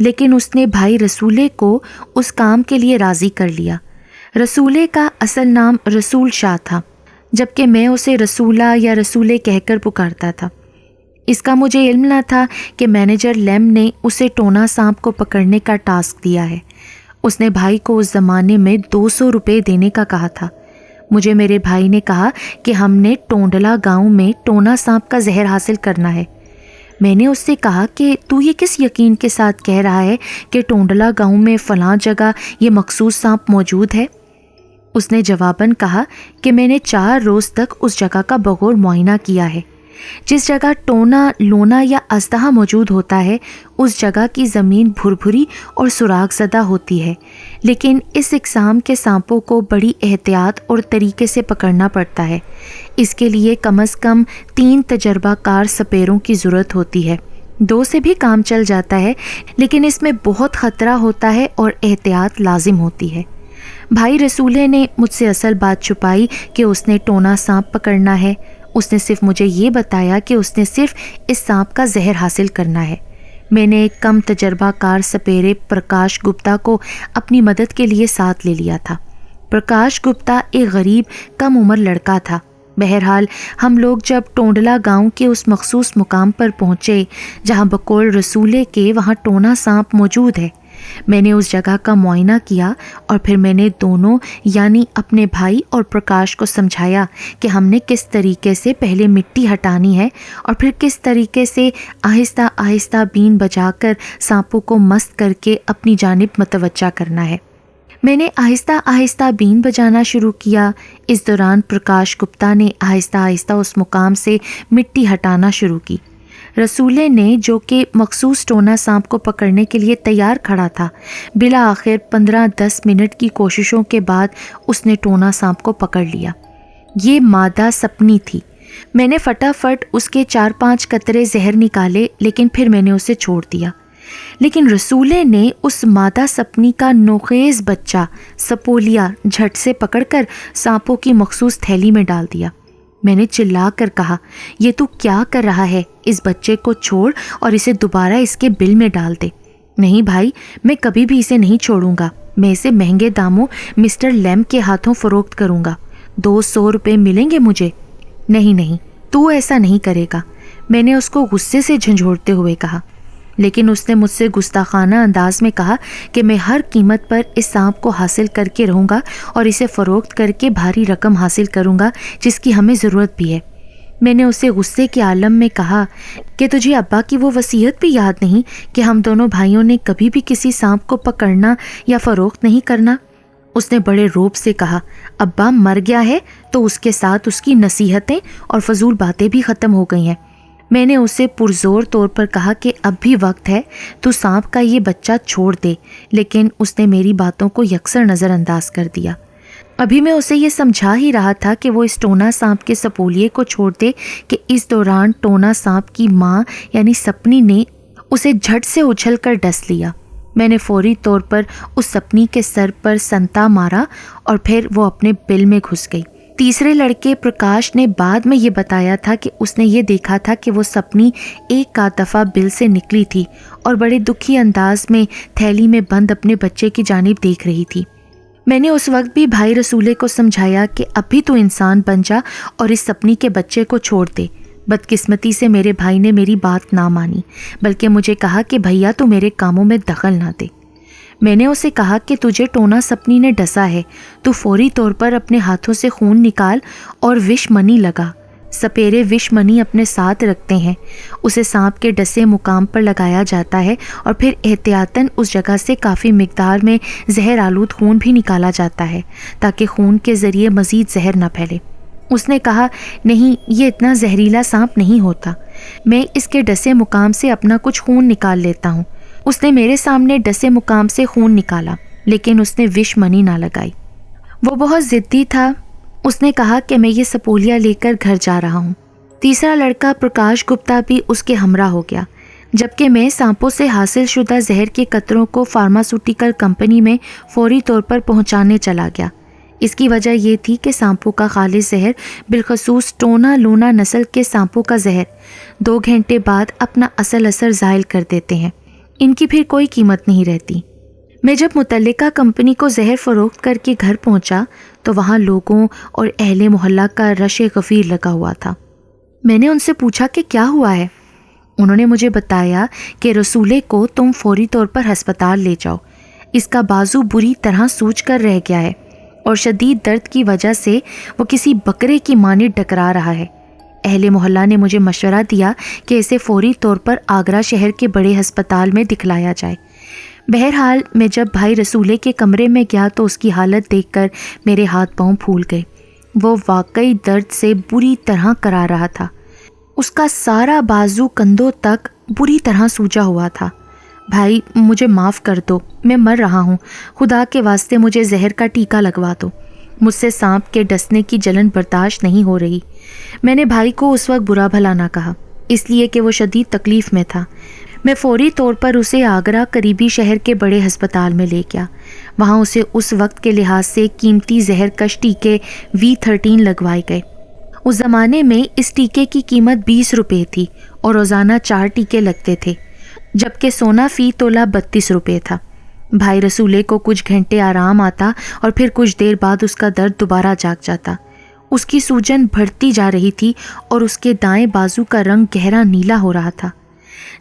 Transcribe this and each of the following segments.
لیکن اس نے بھائی رسولے کو اس کام کے لیے راضی کر لیا۔ رسولے کا اصل نام رسول شاہ تھا، جبکہ میں اسے رسولہ یا رسولے کہہ کر پکارتا تھا۔ اس کا مجھے علم نہ تھا کہ مینیجر لیم نے اسے ٹونا سانپ کو پکڑنے کا ٹاسک دیا ہے۔ اس نے بھائی کو اس زمانے میں 200 روپے دینے کا کہا تھا۔ مجھے میرے بھائی نے کہا کہ ہم نے ٹونڈلا گاؤں میں ٹونا سانپ کا زہر حاصل کرنا ہے۔ میں نے اس سے کہا کہ تو یہ کس یقین کے ساتھ کہہ رہا ہے کہ ٹونڈلا گاؤں میں فلاں جگہ یہ مخصوص سانپ موجود ہے؟ اس نے جواباً کہا کہ میں نے 4 روز تک اس جگہ کا بغور معائنہ کیا ہے۔ جس جگہ ٹونا، لونا یا اژدہا موجود ہوتا ہے اس جگہ کی زمین بھربھری اور سوراخ زدہ ہوتی ہے، لیکن اس اقسام کے سانپوں کو بڑی احتیاط اور طریقے سے پکڑنا پڑتا ہے۔ اس کے لیے کم از کم 3 تجربہ کار سپیروں کی ضرورت ہوتی ہے۔ 2 سے بھی کام چل جاتا ہے، لیکن اس میں بہت خطرہ ہوتا ہے اور احتیاط لازم ہوتی ہے۔ بھائی رسولے نے مجھ سے اصل بات چھپائی کہ اس نے ٹونا سانپ پکڑنا ہے۔ اس نے صرف مجھے یہ بتایا کہ اس نے صرف اس سانپ کا زہر حاصل کرنا ہے۔ میں نے ایک کم تجربہ کار سپیرے پرکاش گپتا کو اپنی مدد کے لیے ساتھ لے لیا تھا۔ پرکاش گپتا ایک غریب کم عمر لڑکا تھا۔ بہرحال ہم لوگ جب ٹونڈلا گاؤں کے اس مخصوص مقام پر پہنچے جہاں بقول رسولے کے وہاں ٹونا سانپ موجود ہے، میں نے اس جگہ کا معائنہ کیا اور پھر میں نے دونوں یعنی اپنے بھائی اور پرکاش کو سمجھایا کہ ہم نے کس طریقے سے پہلے مٹی ہٹانی ہے اور پھر کس طریقے سے آہستہ آہستہ بین بجا کر سانپوں کو مست کر کے اپنی جانب متوجہ کرنا ہے۔ میں نے آہستہ آہستہ بین بجانا شروع کیا۔ اس دوران پرکاش گپتا نے آہستہ آہستہ اس مقام سے مٹی ہٹانا شروع کی۔ رسولے نے، جو کہ مخصوص ٹونا سانپ کو پکڑنے کے لیے تیار کھڑا تھا، بالآخر 15-10 منٹ کی کوششوں کے بعد اس نے ٹونا سانپ کو پکڑ لیا۔ یہ مادہ سپنی تھی۔ میں نے فٹافٹ اس کے 4-5 قطرے زہر نکالے، لیکن پھر میں نے اسے چھوڑ دیا۔ لیکن رسولے نے اس مادہ سپنی کا نوخیز بچہ سپولیا جھٹ سے پکڑ کر سانپوں کی مخصوص تھیلی میں ڈال دیا۔ میں نے چلا کر کہا، یہ تو کیا کر رہا ہے؟ اس بچے کو چھوڑ اور اسے دوبارہ اس کے بل میں ڈال دے۔ نہیں بھائی، میں کبھی بھی اسے نہیں چھوڑوں گا۔ میں اسے مہنگے داموں مسٹر لیم کے ہاتھوں فروخت کروں گا۔ 200 روپے ملیں گے مجھے۔ نہیں، تو ایسا نہیں کرے گا، میں نے اس کو غصے سے جھنجھوڑتے ہوئے کہا۔ لیکن اس نے مجھ سے گستاخانہ انداز میں کہا کہ میں ہر قیمت پر اس سانپ کو حاصل کر کے رہوں گا اور اسے فروخت کر کے بھاری رقم حاصل کروں گا جس کی ہمیں ضرورت بھی ہے۔ میں نے اسے غصے کے عالم میں کہا کہ تجھے ابا کی وہ وصیت بھی یاد نہیں کہ ہم دونوں بھائیوں نے کبھی بھی کسی سانپ کو پکڑنا یا فروخت نہیں کرنا؟ اس نے بڑے روب سے کہا، ابا مر گیا ہے تو اس کے ساتھ اس کی نصیحتیں اور فضول باتیں بھی ختم ہو گئی ہیں۔ میں نے اسے پرزور طور پر کہا کہ اب بھی وقت ہے، تو سانپ کا یہ بچہ چھوڑ دے، لیکن اس نے میری باتوں کو یکسر نظر انداز کر دیا۔ ابھی میں اسے یہ سمجھا ہی رہا تھا کہ وہ اس ٹونا سانپ کے سپولیے کو چھوڑ دے کہ اس دوران ٹونا سانپ کی ماں یعنی سپنی نے اسے جھٹ سے اچھل کر ڈس لیا۔ میں نے فوری طور پر اس سپنی کے سر پر سنتا مارا اور پھر وہ اپنے بل میں گھس گئی۔ تیسرے لڑکے پرکاش نے بعد میں یہ بتایا تھا کہ اس نے یہ دیکھا تھا کہ وہ سپنی ایک دفعہ بل سے نکلی تھی اور بڑے دکھی انداز میں تھیلی میں بند اپنے بچے کی جانب دیکھ رہی تھی۔ میں نے اس وقت بھی بھائی رسولے کو سمجھایا کہ اب بھی تو انسان بن جا اور اس سپنی کے بچے کو چھوڑ دے۔ بدقسمتی سے میرے بھائی نے میری بات نہ مانی، بلکہ مجھے کہا کہ بھیا تو میرے کاموں میں دخل نہ دے۔ میں نے اسے کہا کہ تجھے ٹونا سپنی نے ڈسا ہے، تو فوری طور پر اپنے ہاتھوں سے خون نکال اور وش منی لگا۔ سپیرے وش منی اپنے ساتھ رکھتے ہیں، اسے سانپ کے ڈسے مقام پر لگایا جاتا ہے اور پھر احتیاطاً اس جگہ سے کافی مقدار میں زہر آلود خون بھی نکالا جاتا ہے تاکہ خون کے ذریعے مزید زہر نہ پھیلے۔ اس نے کہا، نہیں، یہ اتنا زہریلا سانپ نہیں ہوتا، میں اس کے ڈسے مقام سے اپنا کچھ خون نکال لیتا ہوں۔ اس نے میرے سامنے ڈسے مقام سے خون نکالا، لیکن اس نے وش منی نہ لگائی۔ وہ بہت ضدی تھا۔ اس نے کہا کہ میں یہ سپولیا لے کر گھر جا رہا ہوں۔ تیسرا لڑکا پرکاش گپتا بھی اس کے ہمراہ ہو گیا، جبکہ میں سانپوں سے حاصل شدہ زہر کے قطروں کو فارماسوٹیکل کمپنی میں فوری طور پر پہنچانے چلا گیا۔ اس کی وجہ یہ تھی کہ سانپوں کا خالص زہر، بالخصوص ٹونا لونا نسل کے سانپوں کا زہر 2 گھنٹے بعد اپنا اصل اثر ظاہر کر دیتے ہیں۔ ان کی پھر کوئی قیمت نہیں رہتی۔ میں جب متعلقہ کمپنی کو زہر فروخت کر کے گھر پہنچا تو وہاں لوگوں اور اہل محلہ کا رش غفیر لگا ہوا تھا۔ میں نے ان سے پوچھا کہ کیا ہوا ہے۔ انہوں نے مجھے بتایا کہ رسولے کو تم فوری طور پر ہسپتال لے جاؤ، اس کا بازو بری طرح سوج کر رہ گیا ہے اور شدید درد کی وجہ سے وہ کسی بکرے کی مانند ڈکرا رہا ہے۔ اہل محلہ نے مجھے مشورہ دیا کہ اسے فوری طور پر آگرہ شہر کے بڑے ہسپتال میں دکھلایا جائے۔ بہرحال میں جب بھائی رسولے کے کمرے میں گیا تو اس کی حالت دیکھ کر میرے ہاتھ پاؤں پھول گئے۔ وہ واقعی درد سے بری طرح کرا رہا تھا۔ اس کا سارا بازو کندھوں تک بری طرح سوجا ہوا تھا۔ بھائی مجھے معاف کر دو، میں مر رہا ہوں، خدا کے واسطے مجھے زہر کا ٹیکہ لگوا دو، مجھ سے سانپ کے ڈسنے کی جلن برداشت نہیں ہو رہی۔ میں نے بھائی کو اس وقت برا بھلا نہ کہا، اس لیے کہ وہ شدید تکلیف میں تھا۔ میں فوری طور پر اسے آگرہ قریبی شہر کے بڑے ہسپتال میں لے گیا۔ وہاں اسے اس وقت کے لحاظ سے قیمتی زہر کش ٹیکے V13 لگوائے گئے۔ اس زمانے میں اس ٹیکے کی قیمت 20 روپے تھی اور روزانہ 4 ٹیکے لگتے تھے، جبکہ سونا فی تولہ 32 روپے تھا۔ بھائی رسولے کو کچھ گھنٹے آرام آتا اور پھر کچھ دیر بعد اس کا درد دوبارہ جاگ جاتا۔ اس کی سوجن بڑھتی جا رہی تھی اور اس کے دائیں بازو کا رنگ گہرا نیلا ہو رہا تھا۔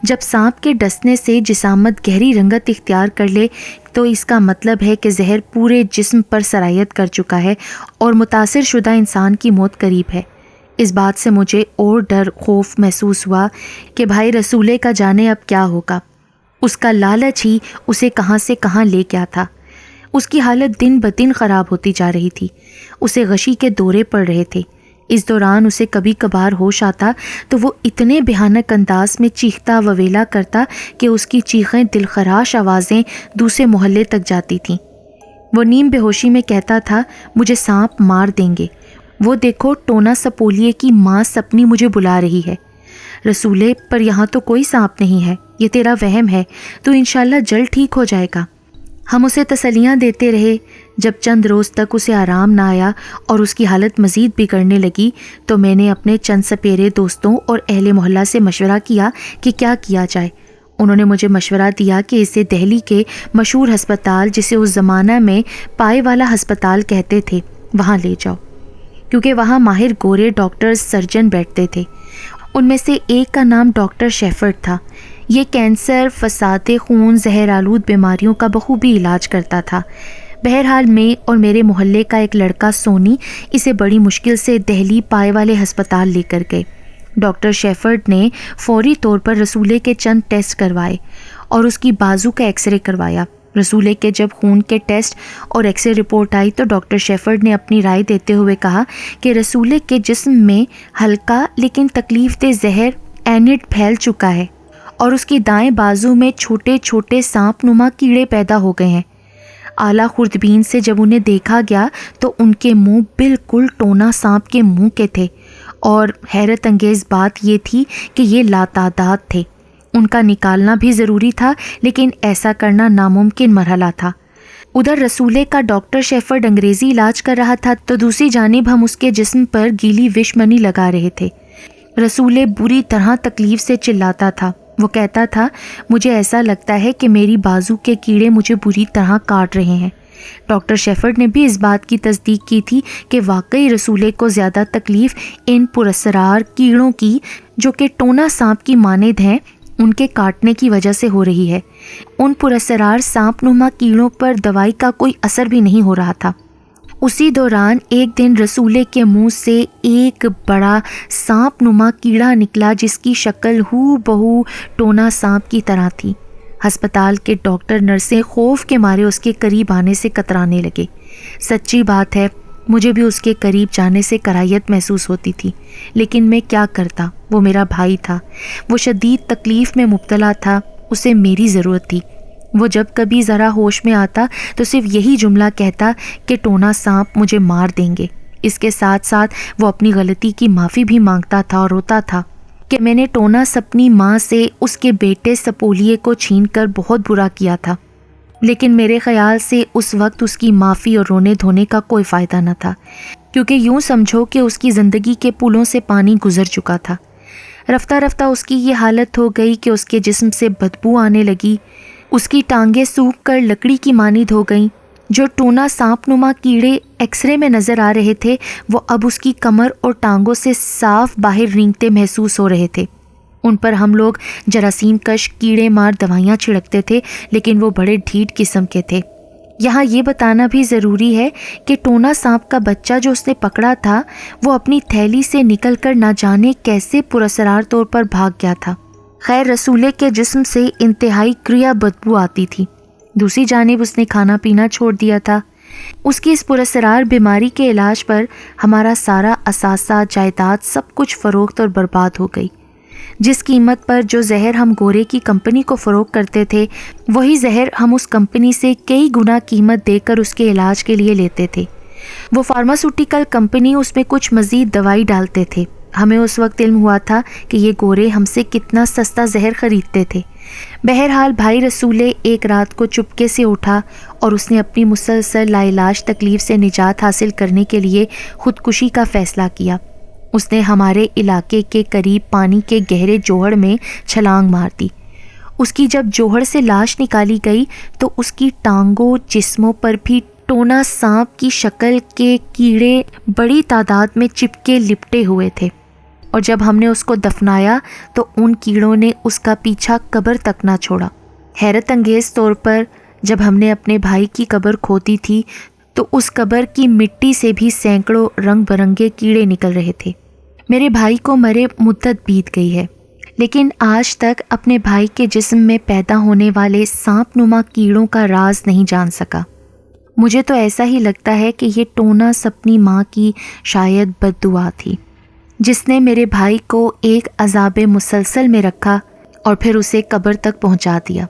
جب سانپ کے ڈسنے سے جسامت گہری رنگت اختیار کر لے تو اس کا مطلب ہے کہ زہر پورے جسم پر سرایت کر چکا ہے اور متاثر شدہ انسان کی موت قریب ہے۔ اس بات سے مجھے اور ڈر خوف محسوس ہوا کہ بھائی رسولے کا جانے اب کیا ہوگا۔ اس کا لالچ ہی اسے کہاں سے کہاں لے گیا تھا۔ اس کی حالت دن بدن خراب ہوتی جا رہی تھی، اسے غشی کے دورے پڑ رہے تھے۔ اس دوران اسے کبھی کبھار ہوش آتا تو وہ اتنے بھیانک انداز میں چیختا وویلا کرتا کہ اس کی چیخیں دلخراش آوازیں دوسرے محلے تک جاتی تھیں۔ وہ نیم بے ہوشی میں کہتا تھا، مجھے سانپ مار دیں گے، وہ دیکھو ٹونا سپولیے کی ماں سپنی مجھے بلا رہی ہے۔ رسولے پر یہاں تو کوئی سانپ نہیں ہے، یہ تیرا وہم ہے، تو انشاءاللہ جلد ٹھیک ہو جائے گا۔ ہم اسے تسلیاں دیتے رہے۔ جب چند روز تک اسے آرام نہ آیا اور اس کی حالت مزید بگڑنے لگی تو میں نے اپنے چند سپیرے دوستوں اور اہل محلہ سے مشورہ کیا کہ کیا کیا جائے۔ انہوں نے مجھے مشورہ دیا کہ اسے دہلی کے مشہور ہسپتال، جسے اس زمانہ میں پائے والا ہسپتال کہتے تھے، وہاں لے جاؤ، کیونکہ وہاں ماہر گورے ڈاکٹرز سرجن بیٹھتے تھے۔ ان میں سے ایک کا نام ڈاکٹر شیفرڈ تھا۔ یہ کینسر، فساد خون، زہر آلود بیماریوں کا بخوبی علاج کرتا تھا۔ بہرحال میں اور میرے محلے کا ایک لڑکا سونی اسے بڑی مشکل سے دہلی پائے والے ہسپتال لے کر گئے۔ ڈاکٹر شیفرڈ نے فوری طور پر رسولے کے چند ٹیسٹ کروائے اور اس کی بازو کا ایکس رے کروایا۔ رسولے کے جب خون کے ٹیسٹ اور ایکس رے رپورٹ آئی تو ڈاکٹر شیفرڈ نے اپنی رائے دیتے ہوئے کہا کہ رسولے کے جسم میں ہلکا لیکن تکلیف دہ زہر اینٹ پھیل چکا ہے اور اس کی دائیں بازو میں چھوٹے چھوٹے سانپ نما کیڑے پیدا ہو گئے ہیں۔ اعلیٰ خوردبین سے جب انہیں دیکھا گیا تو ان کے منہ بالکل ٹونا سانپ کے منہ کے تھے، اور حیرت انگیز بات یہ تھی کہ یہ لاتعداد تھے۔ ان کا نکالنا بھی ضروری تھا، لیکن ایسا کرنا ناممکن مرحلہ تھا۔ ادھر رسولے کا ڈاکٹر شیفرڈ انگریزی علاج کر رہا تھا تو دوسری جانب ہم اس کے جسم پر گیلی وش منی لگا رہے تھے۔ رسولے بری طرح تکلیف سے چلاتا تھا۔ وہ کہتا تھا، مجھے ایسا لگتا ہے کہ میری بازو کے کیڑے مجھے بری طرح کاٹ رہے ہیں۔ ڈاکٹر شیفرڈ نے بھی اس بات کی تصدیق کی تھی کہ واقعی رسولے کو زیادہ تکلیف ان پراسرار کیڑوں کی، جو کہ ٹونا سانپ کی مانند ہیں، ان کے کاٹنے کی وجہ سے ہو رہی ہے۔ ان پراسرار سانپ نما کیڑوں پر دوائی کا کوئی اثر بھی نہیں ہو رہا تھا۔ اسی دوران ایک دن رسولے کے منہ سے ایک بڑا سانپ نما کیڑا نکلا جس کی شکل ہو بہو ٹونا سانپ کی طرح تھی۔ ہسپتال کے ڈاکٹر نرسیں خوف کے مارے اس کے قریب آنے سے کترانے لگے۔ سچی بات ہے، مجھے بھی اس کے قریب جانے سے کراہیت محسوس ہوتی تھی، لیکن میں کیا کرتا، وہ میرا بھائی تھا، وہ شدید تکلیف میں مبتلا تھا، اسے میری ضرورت تھی۔ وہ جب کبھی ذرا ہوش میں آتا تو صرف یہی جملہ کہتا کہ ٹونا سانپ مجھے مار دیں گے۔ اس کے ساتھ ساتھ وہ اپنی غلطی کی معافی بھی مانگتا تھا اور روتا تھا کہ میں نے ٹونا سپنی ماں سے اس کے بیٹے سپولیے کو چھین کر بہت برا کیا تھا، لیکن میرے خیال سے اس وقت اس کی معافی اور رونے دھونے کا کوئی فائدہ نہ تھا، کیونکہ یوں سمجھو کہ اس کی زندگی کے پلوں سے پانی گزر چکا تھا۔ رفتہ رفتہ اس کی یہ حالت ہو گئی کہ اس کے جسم سے بدبو آنے لگی، اس کی ٹانگیں سوکھ کر لکڑی کی مانند ہو گئیں۔ جو ٹونا سانپ نما کیڑے ایکس رے میں نظر آ رہے تھے وہ اب اس کی کمر اور ٹانگوں سے صاف باہر رینگتے محسوس ہو رہے تھے۔ ان پر ہم لوگ جراثیم کش کیڑے مار دوائیاں چھڑکتے تھے، لیکن وہ بڑے ڈھیٹ قسم کے تھے۔ یہاں یہ بتانا بھی ضروری ہے کہ ٹونا سانپ کا بچہ جو اس نے پکڑا تھا وہ اپنی تھیلی سے نکل کر نہ جانے کیسے پراسرار طور پر بھاگ گیا تھا۔ خیر رسولے کے جسم سے انتہائی کریا بدبو آتی تھی، دوسری جانب اس نے کھانا پینا چھوڑ دیا تھا۔ اس کی اس پراسرار بیماری کے علاج پر ہمارا سارا اثاثہ، جائیداد، سب کچھ فروخت اور برباد ہو گئی۔ جس قیمت پر جو زہر ہم گورے کی کمپنی کو فروخت کرتے تھے وہی زہر ہم اس کمپنی سے کئی گنا قیمت دے کر اس کے علاج کے لیے لیتے تھے۔ وہ فارماسوٹیکل کمپنی اس میں کچھ مزید دوائی ڈالتے تھے۔ ہمیں اس وقت علم ہوا تھا کہ یہ گورے ہم سے کتنا سستا زہر خریدتے تھے۔ بہرحال بھائی رسولے ایک رات کو چپکے سے اٹھا اور اس نے اپنی مسلسل لاعلاج تکلیف سے نجات حاصل کرنے کے لیے خودکشی کا فیصلہ کیا۔ اس نے ہمارے علاقے کے قریب پانی کے گہرے جوہڑ میں چھلانگ مار دی۔ اس کی جب جوہڑ سے لاش نکالی گئی تو اس کی ٹانگوں، جسموں پر بھی ٹونا سانپ کی شکل کے کیڑے بڑی تعداد میں چپکے لپٹے ہوئے تھے، اور جب ہم نے اس کو دفنایا تو ان کیڑوں نے اس کا پیچھا قبر تک نہ چھوڑا۔ حیرت انگیز طور پر جب ہم نے اپنے بھائی کی قبر کھودی تھی تو اس قبر کی مٹی سے بھی سینکڑوں رنگ برنگے کیڑے نکل رہے تھے۔ میرے بھائی کو مرے مدت بیت گئی ہے، لیکن آج تک اپنے بھائی کے جسم میں پیدا ہونے والے سانپ نما کیڑوں کا راز نہیں جان سکا۔ مجھے تو ایسا ہی لگتا ہے کہ یہ ٹونا اپنی ماں کی شاید بد دعا تھی، جس نے میرے بھائی کو ایک عذاب مسلسل میں رکھا اور پھر اسے قبر تک پہنچا دیا۔